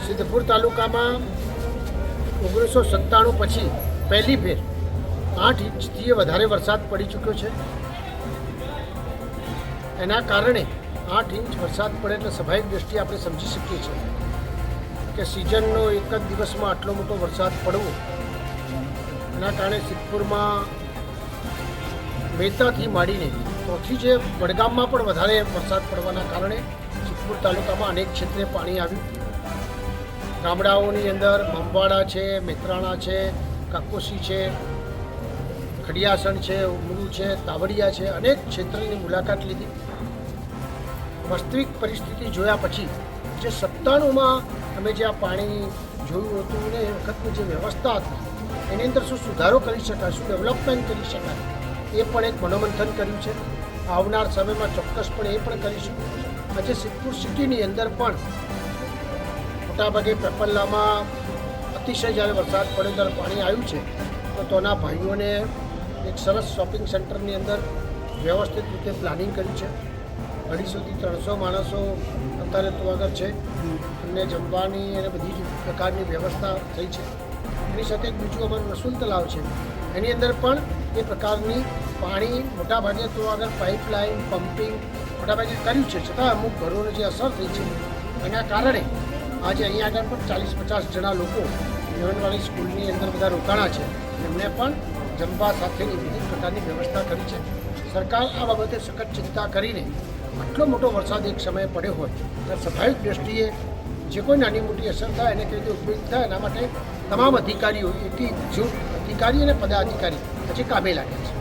સિદ્ધપુર તાલુકામાં 1997 પછી પહેલી ફેર 8 ઇંચથી વધારે વરસાદ પડી ચૂક્યો છે। એના કારણે 8 ઇંચ વરસાદ પડે એટલે સ્વાભાવિક દ્રષ્ટિએ આપણે સમજી શકીએ છીએ કે સિઝનનો એક જ દિવસમાં આટલો મોટો વરસાદ પડવો એના કારણે સિદ્ધપુરમાં મહેતાથી માંડીને ચોથી જે વડગામમાં પણ વધારે વરસાદ પડવાના કારણે સિદ્ધપુર તાલુકામાં અનેક ક્ષેત્રે પાણી આવ્યું। ગામડાઓની અંદર મમવાડા છે, મેત્રાણા છે, કાકોસી છે, ખડિયાસણ છે, ઉમરું છે, તાવડિયા છે, અનેક ક્ષેત્રની મુલાકાત લીધી। વાસ્તવિક પરિસ્થિતિ જોયા પછી જે 97માં અમે જે આ પાણી જોયું હતું ને એ વખતની જે વ્યવસ્થા હતી એની અંદર શું સુધારો કરી શકાય, શું ડેવલપમેન્ટ કરી શકાય એ પણ એક મનોમંથન કર્યું છે। આવનાર સમયમાં ચોક્કસપણે એ પણ કરીશું। આજે સિદ્ધપુર સિટીની અંદર પણ મોટાભાગે પેપરલામાં અતિશય જ્યારે વરસાદ પડ્યો ત્યારે પાણી આવ્યું છે તો તોના ભાઈઓને એક સરસ શોપિંગ સેન્ટરની અંદર વ્યવસ્થિત રીતે પ્લાનિંગ કર્યું છે। 250થી 300 માણસો અત્યારે તો આગળ છે અને જમવાની અને બધી જ પ્રકારની વ્યવસ્થા થઈ છે। એની સાથે એક બીજું અમારું રસુલ તલાવ છે એની અંદર પણ એ પ્રકારની પાણી મોટાભાગે તો આગળ પાઇપલાઇન પમ્પિંગ મોટાભાગે કર્યું છે, છતાં અમુક ઘરોને જે અસર થઈ છે એના કારણે આજે અહીંયા આગળ પણ 40-50 જણા લોકો જીવનવાળી સ્કૂલની અંદર બધા રોકાણા છે, એમને પણ જમવા સાથેની વિવિધ પ્રકારની વ્યવસ્થા કરી છે। સરકાર આ બાબતે સખત ચિંતા કરીને આટલો મોટો વરસાદ એક સમયે પડ્યો હોય ત્યારે સ્વાભાવિક દ્રષ્ટિએ જે કોઈ નાની મોટી અસર થાય એને કેવી રીતે ઉપયોગ થાય એના માટે તમામ અધિકારીઓ અધિકારી અને પદાધિકારી હજી કામે લાગ્યા છે।